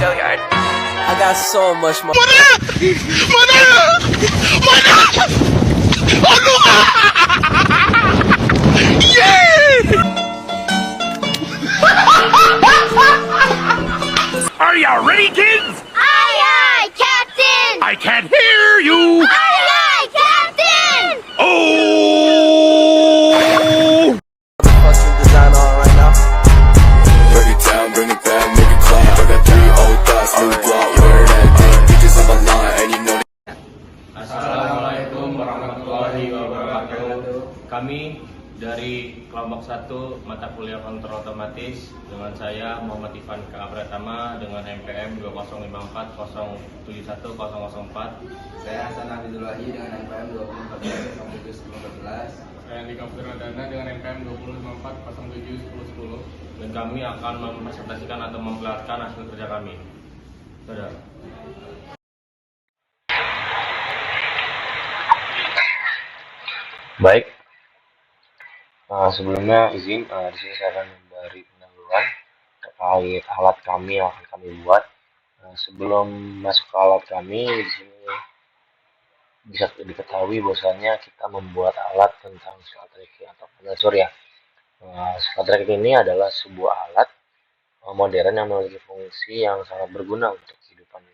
Gilliard. I got so much more. Are you ready, kids? Aye, aye, Captain! I can't hear you. Aye, aye, Captain! Oh! Fucking design on right now. Break it down, bring it back, make it clap. I got 3 old thoughts, new block, where that thing. Bitches on my line, and you know Assalamualaikum warahmatullahi wabarakatuh. Kami dari kelompok 1 mata kuliah kontrol otomatis dengan saya Muhammad Ivan K. Pratama dengan NPM 20540710004. Saya Hasan Abidulahi dengan NPM 2040711. Saya Andika Putradana dengan NPM 20540701010. Dan kami akan mempresentasikan atau memperlihatkan hasil kerja kami. Saudara. Baik, sebelumnya izin di sini saya akan memberi pendahuluan terkait alat kami yang akan kami buat. Sebelum masuk ke alat kami, di sini bisa diketahui bahwasanya kita membuat alat tentang solar tracking atau panel surya. Solar tracking ini adalah sebuah alat modern yang memiliki fungsi yang sangat berguna untuk kehidupan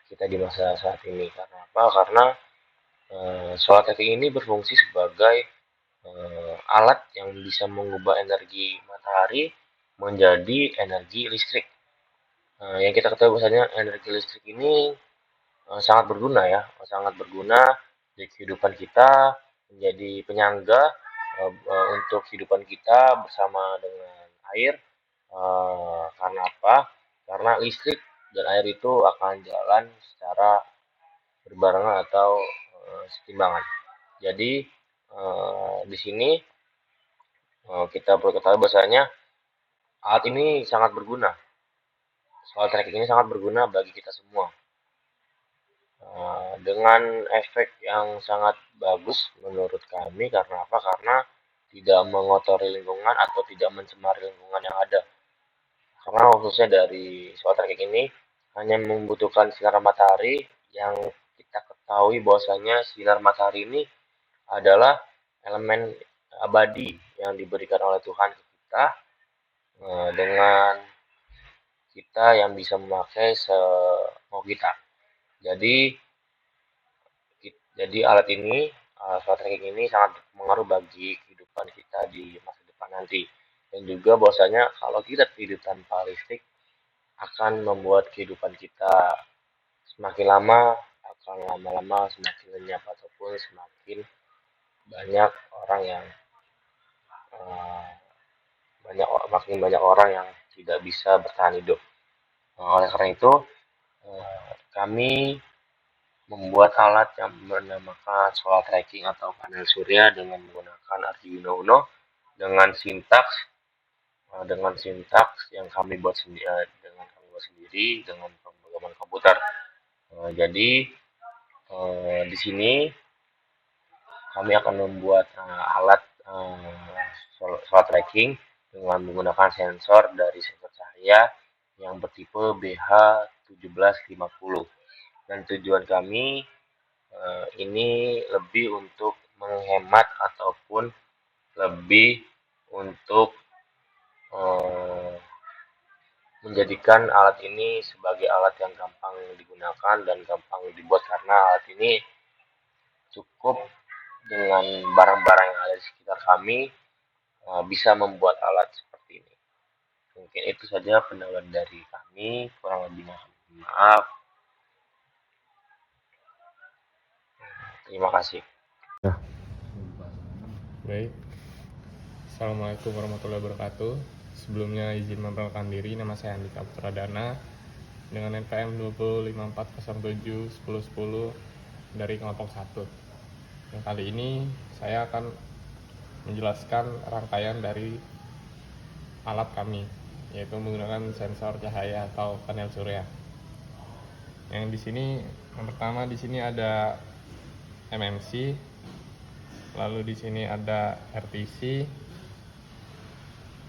kita di masa saat ini. Karena apa? Karena solar tracking ini berfungsi sebagai alat yang bisa mengubah energi matahari menjadi energi listrik. Yang kita ketahui bahwasanya energi listrik ini sangat berguna sangat berguna di kehidupan kita, menjadi penyangga untuk kehidupan kita bersama dengan air. Karena apa? Karena listrik dan air itu akan jalan secara berbarengan atau setimbangan. Jadi di sini kita perlu ketahui bahwasanya alat ini sangat berguna. Solar tracking ini sangat berguna bagi kita semua. Dengan efek yang sangat bagus menurut kami. Karena apa? Karena tidak mengotori lingkungan atau tidak mencemari lingkungan yang ada. Karena khususnya dari solar tracking ini hanya membutuhkan sinar matahari yang kita ketahui bahwasanya sinar matahari ini adalah elemen abadi yang diberikan oleh Tuhan ke kita, dengan kita yang bisa memakai semau kita. Jadi alat ini, solar tracking ini sangat berpengaruh bagi kehidupan kita di masa depan nanti. Dan juga bahwasanya kalau kita hidup tanpa listrik akan membuat kehidupan kita semakin lama akan lama-lama semakin lenyap ataupun semakin banyak orang yang makin banyak orang yang tidak bisa bertahan hidup. Oleh karena itu kami membuat alat yang bernamakan solar tracking atau panel surya dengan menggunakan Arduino Uno dengan sintaks yang kami buat sendiri dengan pemrograman komputer. Jadi di sini kami akan membuat alat solar tracking dengan menggunakan sensor dari sensor cahaya yang bertipe BH1750. Dan tujuan kami ini lebih untuk menghemat ataupun lebih untuk menjadikan alat ini sebagai alat yang gampang digunakan dan gampang dibuat, karena alat ini cukup dengan barang-barang yang ada di sekitar kami bisa membuat alat seperti ini. Mungkin itu saja pendahuluan dari kami, kurang lebihnya maaf. Terima kasih. Baik, Assalamualaikum warahmatullahi wabarakatuh. Sebelumnya izin memperkenalkan diri, nama saya Andika Putradana dengan NPM 254071010 dari kelompok 1. Dan kali ini saya akan menjelaskan rangkaian dari alat kami, yaitu menggunakan sensor cahaya atau panel surya. Yang di sini, yang pertama di sini ada MMC, lalu di sini ada RTC,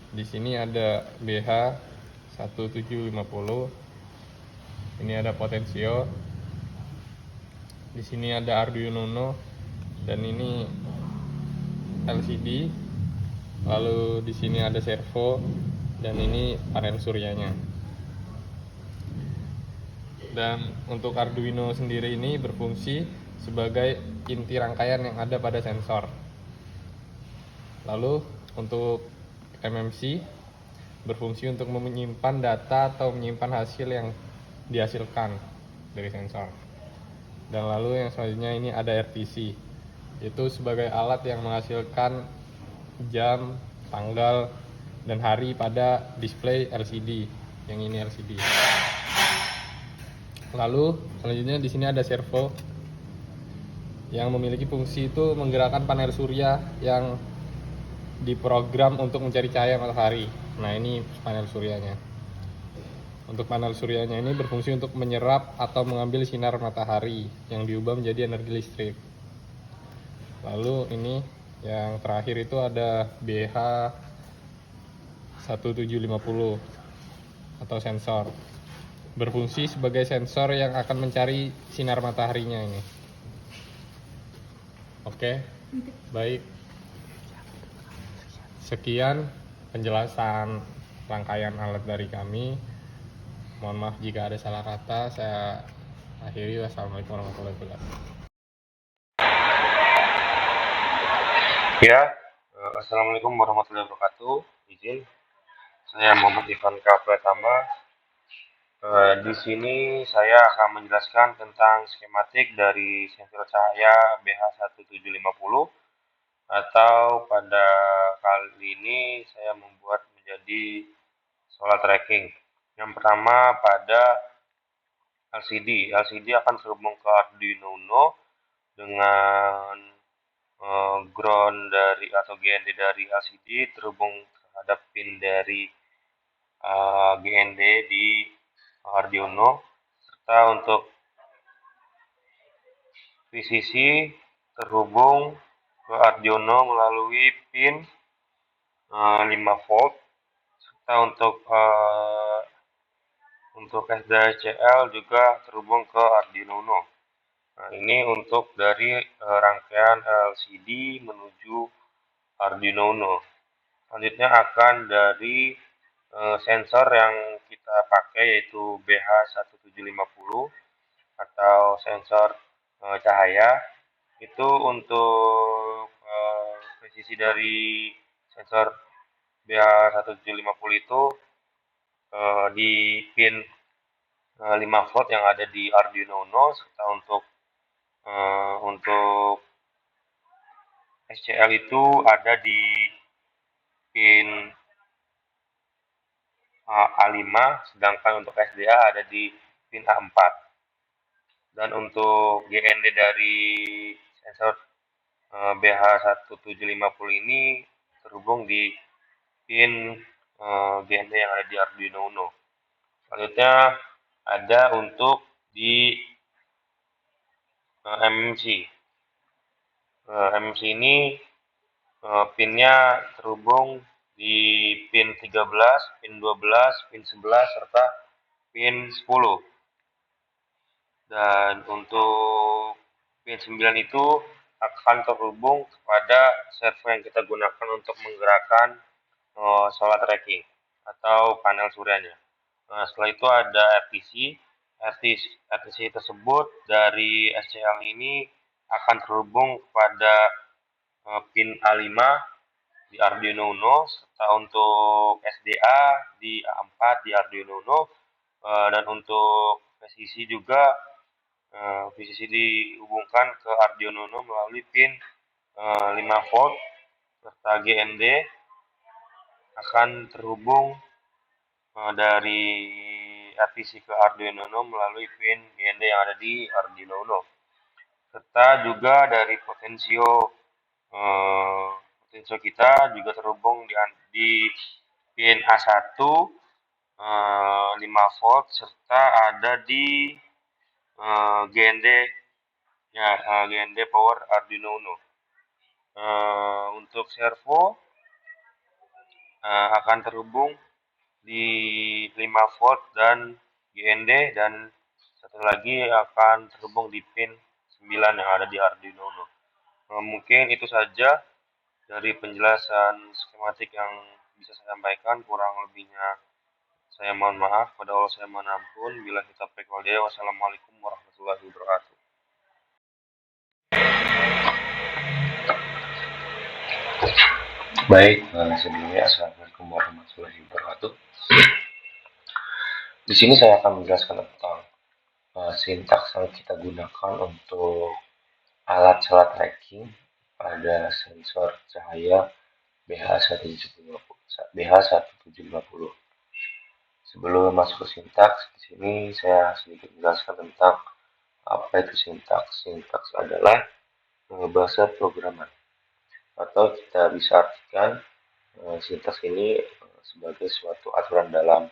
di sini ada BH1750, Ini ada potensio. Di sini ada Arduino Uno dan ini LCD. Lalu di sini ada servo dan ini panel suryanya. Dan untuk Arduino sendiri ini berfungsi sebagai inti rangkaian yang ada pada sensor. Lalu untuk MMC berfungsi untuk menyimpan data atau menyimpan hasil yang dihasilkan dari sensor. Dan lalu yang selanjutnya ini ada RTC, itu sebagai alat yang menghasilkan jam, tanggal, dan hari pada display LCD. Yang ini LCD. Lalu selanjutnya di sini ada servo yang memiliki fungsi itu menggerakkan panel surya yang diprogram untuk mencari cahaya matahari. Nah, ini panel suryanya. Untuk panel suryanya ini berfungsi untuk menyerap atau mengambil sinar matahari yang diubah menjadi energi listrik. Lalu ini yang terakhir itu ada BH1750 atau sensor. Berfungsi sebagai sensor yang akan mencari sinar mataharinya ini. Oke, baik. Sekian penjelasan rangkaian alat dari kami. Mohon maaf jika ada salah kata. Saya akhiri. Wassalamualaikum warahmatullahi wabarakatuh. Ya, assalamualaikum warahmatullahi wabarakatuh. Izin, saya Muhammad Ivan Pratama. Di sini saya akan menjelaskan tentang skematik dari sensor cahaya BH1750, atau pada kali ini saya membuat menjadi solar tracking. Yang pertama pada LCD. LCD akan terhubung ke Arduino Uno dengan ground dari atau GND dari LCD terhubung terhadap pin dari GND di Arduino, serta untuk VCC terhubung ke Arduino melalui pin 5V, serta untuk SDACL juga terhubung ke Arduino Uno. Nah, ini untuk dari rangkaian LCD menuju Arduino Uno. Selanjutnya akan dari sensor yang kita pakai yaitu BH1750 atau sensor cahaya. Itu untuk presisi dari sensor BH1750 itu di pin 5V yang ada di Arduino Uno, serta untuk SCL itu ada di pin A5, sedangkan untuk SDA ada di pin A4. Dan untuk GND dari sensor BH1750 ini terhubung di pin GND yang ada di Arduino Uno. Selanjutnya ada untuk di MMC. MMC ini pinnya terhubung di pin 13, pin 12, pin 11, serta pin 10. Dan untuk pin 9 itu akan terhubung kepada servo yang kita gunakan untuk menggerakkan solar tracking atau panel suryanya. Nah, setelah itu ada RTC. RTC tersebut dari SCL ini akan terhubung kepada pin A5 di Arduino Uno, serta untuk SDA di A4 di Arduino Uno, dan untuk VCC juga VCC dihubungkan ke Arduino Uno melalui pin 5V, serta GND akan terhubung dari RTC ke Arduino Uno melalui pin GND yang ada di Arduino Uno, serta juga dari potensio kita juga terhubung di pin A1 5V, serta ada di GND GND power Arduino Uno. Untuk servo akan terhubung di 5V dan GND, dan lagi akan terhubung di pin 9 yang ada di Arduino Uno. Mungkin itu saja dari penjelasan skematik yang bisa saya sampaikan. Kurang lebihnya saya mohon maaf. Pada Allah saya mohon ampun. Bila kita walhidayah. Wassalamualaikum warahmatullahi wabarakatuh. Baik, sebelumnya assalamualaikum warahmatullahi wabarakatuh. Di sini saya akan menjelaskan tentang sintaks yang kita gunakan untuk alat salat tracking pada sensor cahaya BH1750. Sebelum masuk ke sintaks, di sini saya sedikit menjelaskan tentang apa itu sintaks. Sintaks adalah bahasa programan, atau kita bisa artikan sintaks ini sebagai suatu aturan dalam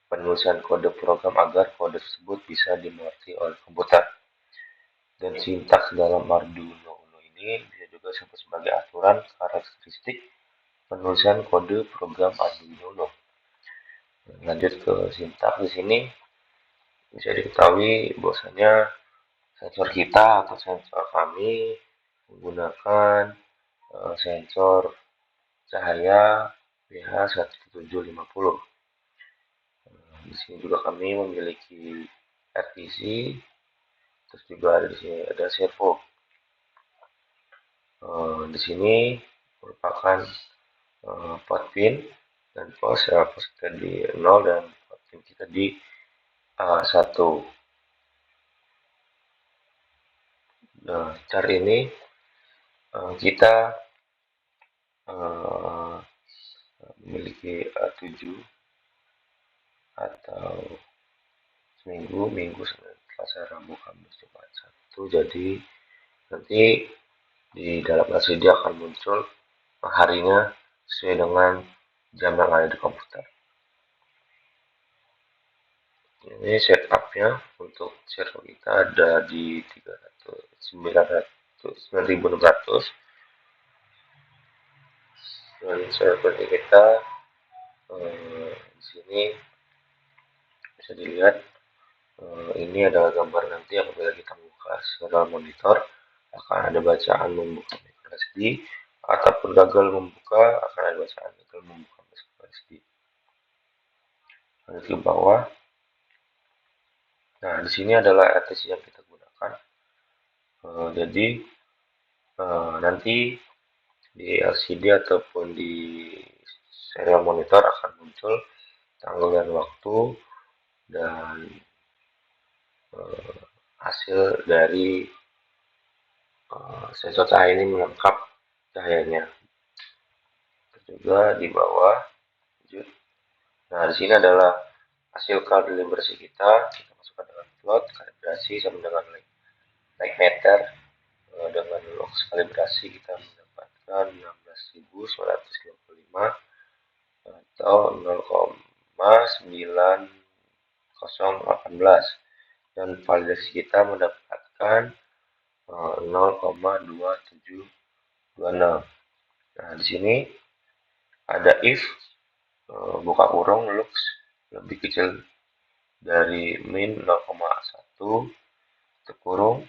penulisan kode program agar kode tersebut bisa dimengerti oleh komputer. Dan sintaks dalam Arduino Uno ini bisa juga disebut sebagai aturan karakteristik penulisan kode program Arduino Uno. Lanjut ke sintaks, di sini bisa diketahui bahwasanya sensor kita atau sensor kami menggunakan sensor cahaya BH1750. Di sini juga kami memiliki RTC, terus juga di sini ada servo. Di sini merupakan pot pin dan pos kita di 0 dan pot pin kita di 1. Nah, cara ini kita memiliki 7 atau seminggu, Senin, Selasa, Rabu, Kamis, Jumat, Sabtu. Jadi nanti di dalam LCD akan muncul harinya sesuai dengan jam yang ada di komputer. Ini setupnya untuk servo kita ada di 9600 dan server kita di sini bisa dilihat. Ini adalah gambar nanti apabila kita buka serial monitor akan ada bacaan membuka microSD, ataupun gagal membuka akan ada bacaan gagal membuka microSD. Lanjut ke bawah. Nah, di sini adalah RTC yang kita gunakan. Jadi nanti di LCD ataupun di serial monitor akan muncul tanggal dan waktu dan hasil dari sensor cahaya ini menangkap cahayanya. Juga di bawah. Nah, di sini adalah hasil kalibrasi kita. Kita masukkan dengan plot kalibrasi sama dengan light meter. Dengan log kalibrasi kita mendapatkan 16.925 atau 0,9018, dan validasi kita mendapatkan 0,2726. Nah, di sini ada if buka kurung lux lebih kecil dari min 0,1 tutup kurung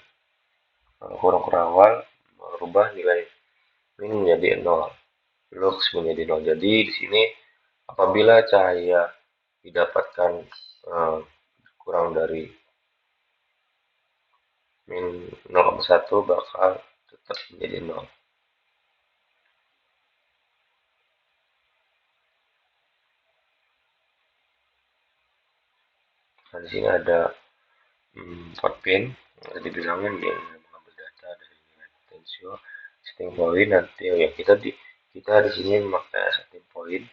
awal merubah nilai min menjadi 0, lux menjadi 0. Jadi di sini apabila cahaya didapatkan kurang dari min 0,1 bakal tetap menjadi 0. Nah, di sini ada pot pin yang dibilangin dia mengambil data dari nilai potensio, setting point. Nanti ya kita di sini memakai setting point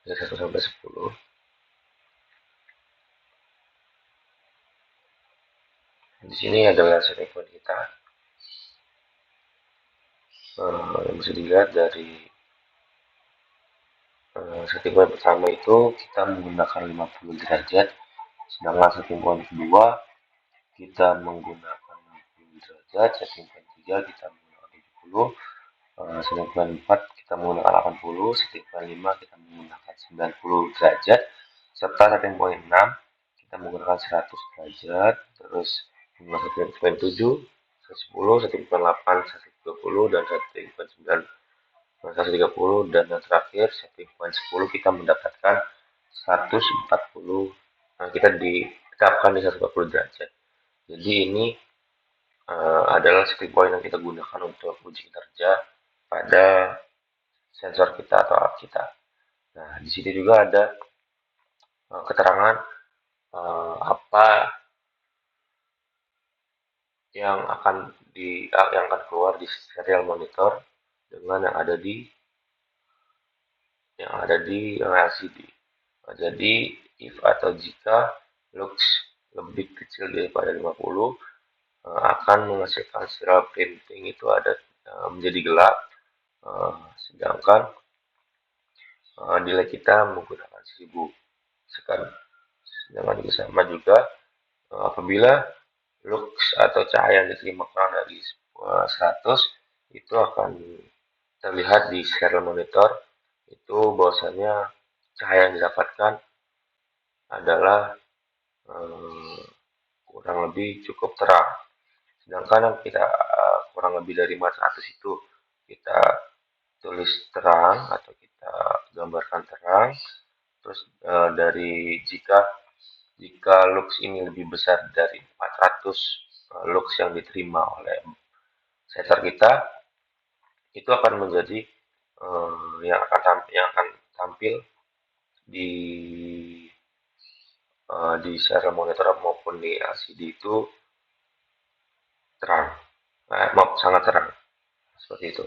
dari 1 sampai 10. Di sini adalah setting point kita. Yang bisa dilihat dari setting point pertama itu kita menggunakan 50 derajat, sedangkan setting point kedua kita menggunakan 60 derajat, setting point 3 kita menggunakan 70, setting point 4 kita menggunakan 80, setting point 5 kita menggunakan 90 derajat, serta setting point 6 kita menggunakan 100 derajat, terus 1,7, 110, 1,8, 1,20 dan 1,9, 130 dan yang terakhir 1,10 kita mendapatkan 140. Nah, kita ditetapkan di 140 derajat. Jadi ini adalah skill point yang kita gunakan untuk uji kinerja pada sensor kita atau alat kita. Nah, di sini juga ada keterangan apa yang akan keluar di serial monitor dengan yang ada di LCD. Jadi if atau jika lux lebih kecil daripada 50 akan menghasilkan serial printing itu menjadi gelap, sedangkan nilai kita menggunakan 1000. Sedangkan itu sama juga apabila lux atau cahaya yang diterima kurang dari 100 itu akan terlihat di serial monitor itu bahwasanya cahaya yang didapatkan adalah kurang lebih cukup terang. Sedangkan yang kita kurang lebih dari 400 itu kita tulis terang atau kita gambarkan terang. Terus dari jika lux ini lebih besar dari 400 lux yang diterima oleh sensor kita, itu akan menjadi yang akan tampil di serial monitor maupun di LCD itu terang, sangat terang, seperti itu.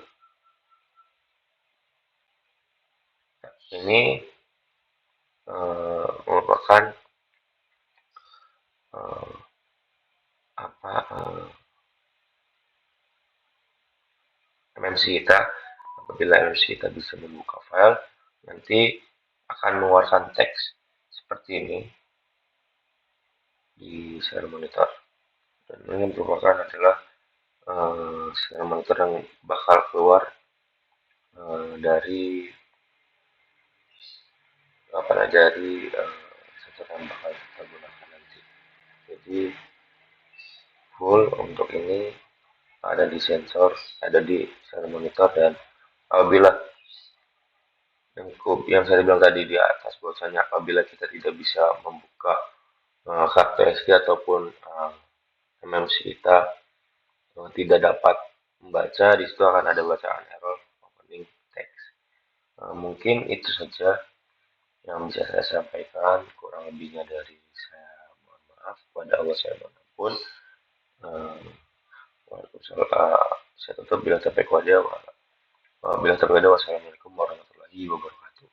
Ini merupakan MMC kita. Apabila MMC kita bisa membuka file, nanti akan mengeluarkan teks seperti ini di serial monitor. Dan ini merupakan adalah serial monitor yang bakal keluar dari sensor yang bakal kita gunakan nanti. Jadi full untuk ini ada di sensor, ada di serial monitor. Dan apabila yang saya bilang tadi di atas, bahwasanya apabila kita tidak bisa membuka kartu SD ataupun MMC kita tidak dapat membaca, di situ akan ada bacaan error opening text. Mungkin itu saja yang bisa saya sampaikan. Kurang lebihnya dari saya mohon maaf. Pada Allah saya mohon ampun. Saya tutup bila sampai wajah. Wassalamualaikum warahmatullahi wabarakatuh.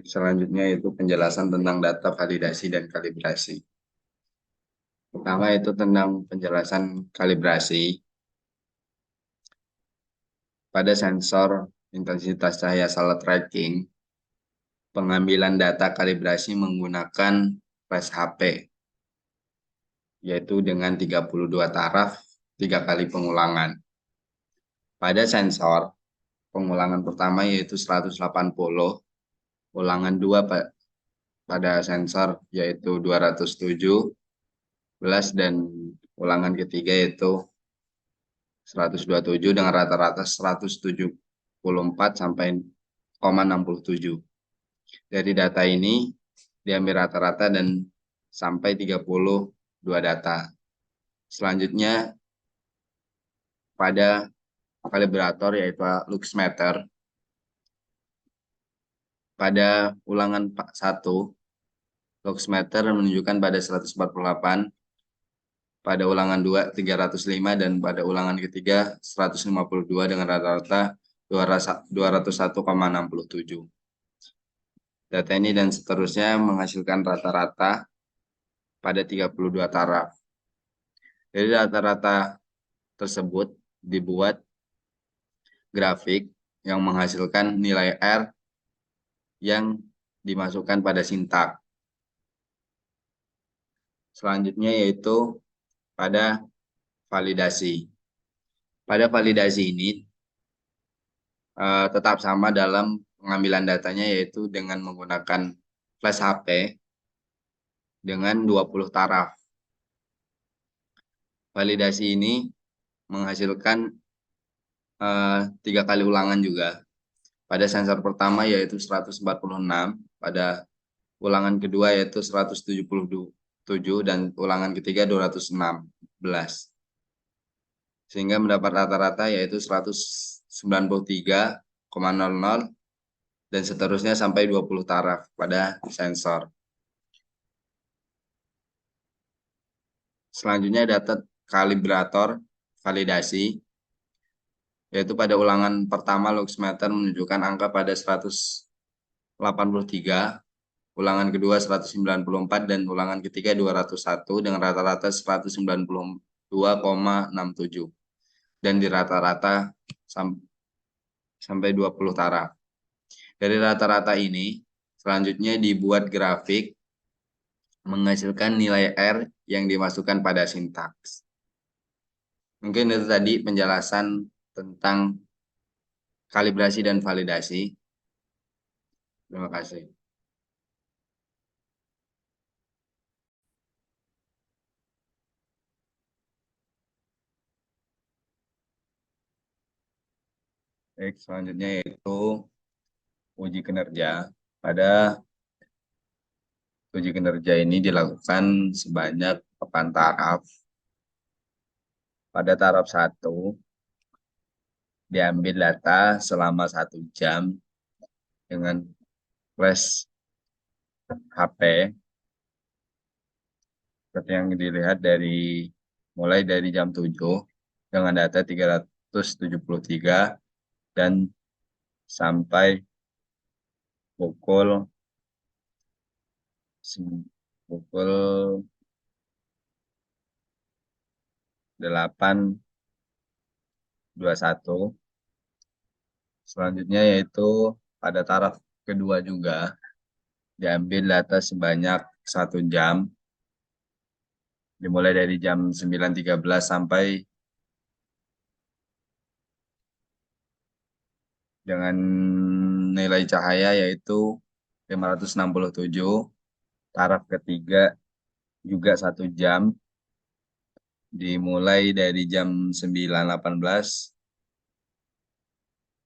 Selanjutnya itu penjelasan tentang data validasi dan kalibrasi. Pertama itu tentang penjelasan kalibrasi. Pada sensor intensitas cahaya salah tracking, pengambilan data kalibrasi menggunakan flash HP, yaitu dengan 32 taraf 3 kali pengulangan. Pada sensor, pengulangan pertama yaitu 180, ulangan 2 pada sensor yaitu 217, dan ulangan ketiga yaitu 127 dengan rata-rata 174 sampai 0,67. Dari data ini diambil rata-rata dan sampai 32 data. Selanjutnya pada kalibrator yaitu luxmeter, pada ulangan 1 luxmeter menunjukkan pada 148, pada ulangan 2 305, dan pada ulangan ketiga 152 dengan rata-rata 201,67. Data ini dan seterusnya menghasilkan rata-rata pada 32 taraf. Dari rata-rata tersebut dibuat grafik yang menghasilkan nilai R yang dimasukkan pada sintak. Selanjutnya yaitu pada validasi. Pada validasi ini tetap sama dalam pengambilan datanya, yaitu dengan menggunakan flash HP dengan 20 taraf. Validasi ini menghasilkan 3 kali ulangan juga. Pada sensor pertama yaitu 146, pada ulangan kedua yaitu 177, dan ulangan ketiga 216. Sehingga mendapat rata-rata yaitu 193,00 dan seterusnya sampai 20 taraf pada sensor. Selanjutnya data kalibrator validasi, yaitu pada ulangan pertama luxmeter menunjukkan angka pada 183, ulangan kedua 194, dan ulangan ketiga 201 dengan rata-rata 192,67 dan di rata-rata sampai 20 taraf. Dari rata-rata ini selanjutnya dibuat grafik menghasilkan nilai R yang dimasukkan pada sintaks. Mungkin itu tadi penjelasan tentang kalibrasi dan validasi. Terima kasih. Baik, selanjutnya yaitu uji kinerja. Pada uji kinerja ini dilakukan sebanyak 8 taraf. Pada taraf 1 diambil data selama 1 jam dengan flash HP seperti yang dilihat mulai dari jam 7 dengan data 373 dan sampai pukul 8.21. Selanjutnya yaitu pada taraf kedua juga diambil data sebanyak 1 jam dimulai dari jam 9.13 sampai dengan nilai cahaya yaitu 567. Taraf ketiga juga 1 jam dimulai dari jam 9.18.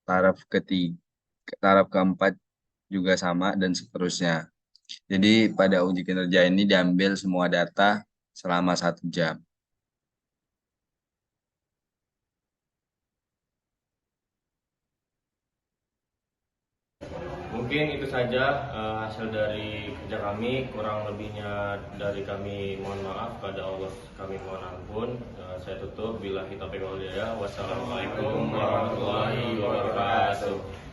Taraf keempat juga sama dan seterusnya. Jadi pada uji kinerja ini diambil semua data selama 1 jam. Mungkin itu saja hasil dari kerja kami. Kurang lebihnya dari kami mohon maaf, pada Allah kami mohon ampun. Saya tutup. Billahi taufiq wal hidayah. Wassalamualaikum warahmatullahi wabarakatuh.